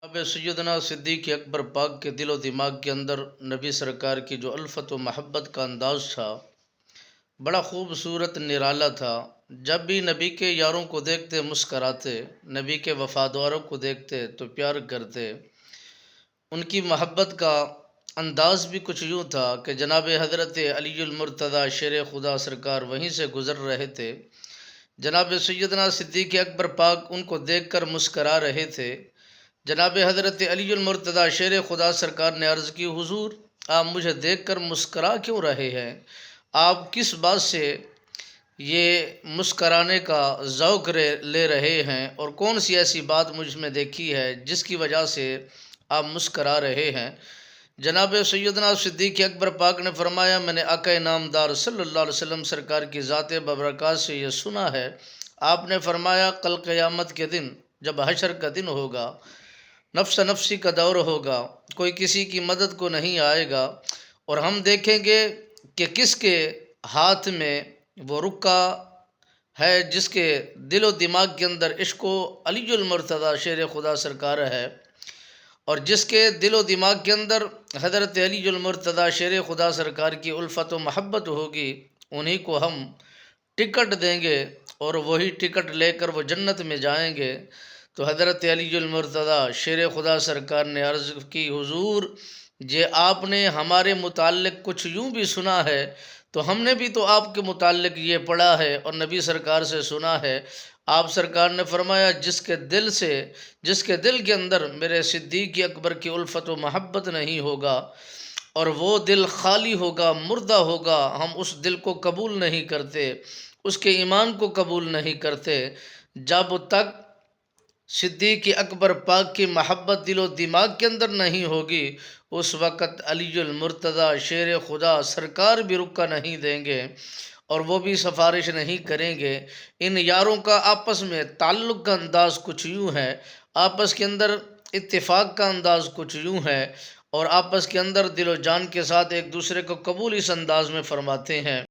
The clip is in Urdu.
اب سیدنا صدیق اکبر پاک کے دل و دماغ کے اندر نبی سرکار کی جو الفت و محبت کا انداز تھا، بڑا خوبصورت نرالا تھا۔ جب بھی نبی کے یاروں کو دیکھتے مسکراتے، نبی کے وفاداروں کو دیکھتے تو پیار کرتے۔ ان کی محبت کا انداز بھی کچھ یوں تھا کہ جناب حضرت علی المرتضیٰ شیر خدا سرکار وہیں سے گزر رہے تھے، جناب سیدنا صدیق اکبر پاک ان کو دیکھ کر مسکرا رہے تھے۔ جناب حضرت علی المرتضیٰ شیر خدا سرکار نے عرض کی، حضور آپ مجھے دیکھ کر مسکرا کیوں رہے ہیں؟ آپ کس بات سے یہ مسکرانے کا ذوق لے رہے ہیں، اور کون سی ایسی بات مجھ میں دیکھی ہے جس کی وجہ سے آپ مسکرا رہے ہیں؟ جناب سیدنا صدیق اکبر پاک نے فرمایا، میں نے آقا نامدار صلی اللہ علیہ وسلم سرکار کی ذات ببرکات سے یہ سنا ہے۔ آپ نے فرمایا، کل قیامت کے دن جب حشر کا دن ہوگا، نفس نفسی کا دور ہوگا، کوئی کسی کی مدد کو نہیں آئے گا، اور ہم دیکھیں گے کہ کس کے ہاتھ میں وہ رکا ہے جس کے دل و دماغ کے اندر عشق و علی المرتضیٰ شیر خدا سرکار ہے، اور جس کے دل و دماغ کے اندر حضرت علی المرتضیٰ شیر خدا سرکار کی الفت و محبت ہوگی، انہی کو ہم ٹکٹ دیں گے اور وہی ٹکٹ لے کر وہ جنت میں جائیں گے۔ تو حضرت علی المرتضیٰ شیر خدا سرکار نے عرض کی، حضور آپ نے ہمارے متعلق کچھ یوں بھی سنا ہے، تو ہم نے بھی تو آپ کے متعلق یہ پڑھا ہے اور نبی سرکار سے سنا ہے۔ آپ سرکار نے فرمایا، جس کے دل کے اندر میرے صدیق اکبر کی الفت و محبت نہیں ہوگا، اور وہ دل خالی ہوگا، مردہ ہوگا، ہم اس دل کو قبول نہیں کرتے، اس کے ایمان کو قبول نہیں کرتے۔ جب تک صدیق اکبر پاک کی محبت دل و دماغ کے اندر نہیں ہوگی، اس وقت علی المرتضیٰ شیر خدا سرکار بھی رکا نہیں دیں گے، اور وہ بھی سفارش نہیں کریں گے۔ ان یاروں کا آپس میں تعلق کا انداز کچھ یوں ہے، آپس کے اندر اتفاق کا انداز کچھ یوں ہے، اور آپس کے اندر دل و جان کے ساتھ ایک دوسرے کو قبول اس انداز میں فرماتے ہیں۔